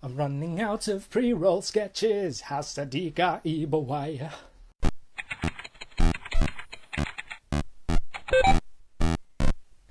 I'm running out of pre-roll sketches. Hasadika Ibawaya.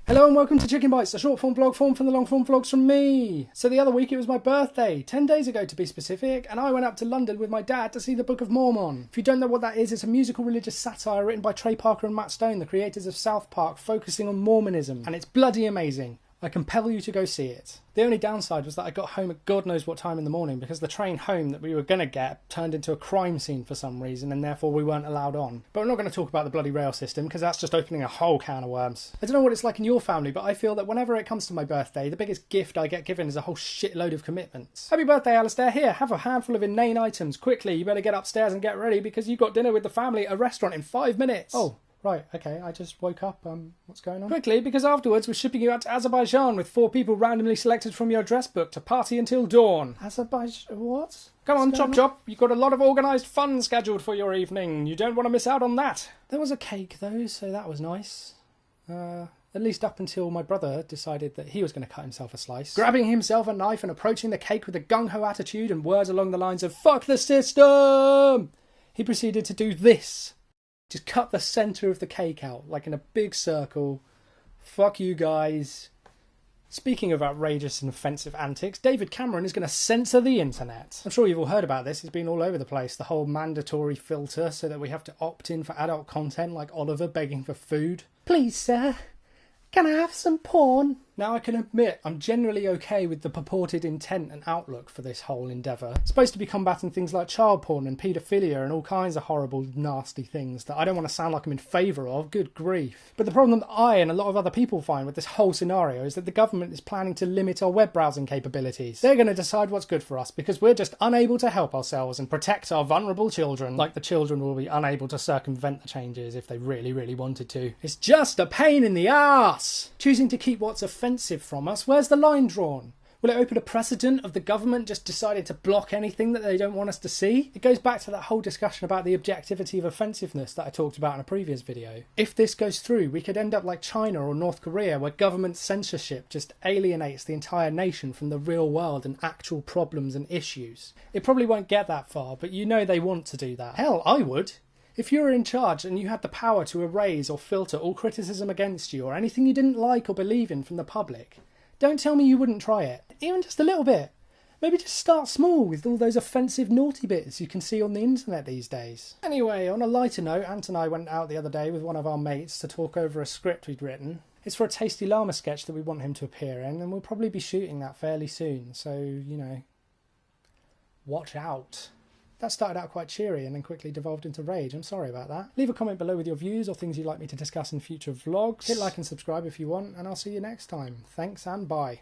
Hello and welcome to Chicken Bytes, a short form vlog form from the long form vlogs from me. So the other week it was my birthday, 10 days ago to be specific, and I went up to London with my dad to see the Book of Mormon. If you don't know what that is, it's a musical religious satire written by Trey Parker and Matt Stone, the creators of South Park, focusing on Mormonism, and it's bloody amazing. I compel you to go see it. The only downside was that I got home at God knows what time in the morning because the train home that we were going to get turned into a crime scene for some reason and therefore we weren't allowed on. But I'm not going to talk about the bloody rail system because that's just opening a whole can of worms. I don't know what it's like in your family, but I feel that whenever it comes to my birthday, the biggest gift I get given is a whole shitload of commitments. Happy birthday, Alistair. Here, have a handful of inane items. Quickly, you better get upstairs and get ready because you've got dinner with the family at a restaurant in 5 minutes. Oh. Right, okay, I just woke up. What's going on? Quickly, because afterwards we're shipping you out to Azerbaijan with 4 people randomly selected from your address book to party until dawn. Azerbaijan? What? Come on, chop chop. You've got a lot of organised fun scheduled for your evening. You don't want to miss out on that. There was a cake though, so that was nice. At least up until my brother decided that he was going to cut himself a slice. Grabbing himself a knife and approaching the cake with a gung-ho attitude and words along the lines of "fuck the system," he proceeded to do this. Just cut the centre of the cake out, like in a big circle. Fuck you guys. Speaking of outrageous and offensive antics, David Cameron is going to censor the internet. I'm sure you've all heard about this. It's been all over the place. The whole mandatory filter so that we have to opt in for adult content like Oliver begging for food. Please, sir. Can I have some porn? Now I can admit I'm generally okay with the purported intent and outlook for this whole endeavour. It's supposed to be combating things like child porn and paedophilia and all kinds of horrible, nasty things that I don't want to sound like I'm in favour of, good grief. But the problem that I and a lot of other people find with this whole scenario is that the government is planning to limit our web browsing capabilities. They're going to decide what's good for us because we're just unable to help ourselves and protect our vulnerable children, like the children will be unable to circumvent the changes if they really, really wanted to. It's just a pain in the arse! Choosing to keep what's offensive from us, where's the line drawn? Will it open a precedent of the government just deciding to block anything that they don't want us to see? It goes back to that whole discussion about the objectivity of offensiveness that I talked about in a previous video. If this goes through, we could end up like China or North Korea, where government censorship just alienates the entire nation from the real world and actual problems and issues. It probably won't get that far, but you know they want to do that. Hell, I would. If you were in charge and you had the power to erase or filter all criticism against you or anything you didn't like or believe in from the public, don't tell me you wouldn't try it. Even just a little bit. Maybe just start small with all those offensive naughty bits you can see on the internet these days. Anyway, on a lighter note, Ant and I went out the other day with one of our mates to talk over a script we'd written. It's for a Tasty Llama sketch that we want him to appear in, and we'll probably be shooting that fairly soon, so, you know, watch out. That started out quite cheery and then quickly devolved into rage. I'm sorry about that. Leave a comment below with your views or things you'd like me to discuss in future vlogs. Hit like and subscribe if you want, and I'll see you next time. Thanks and bye.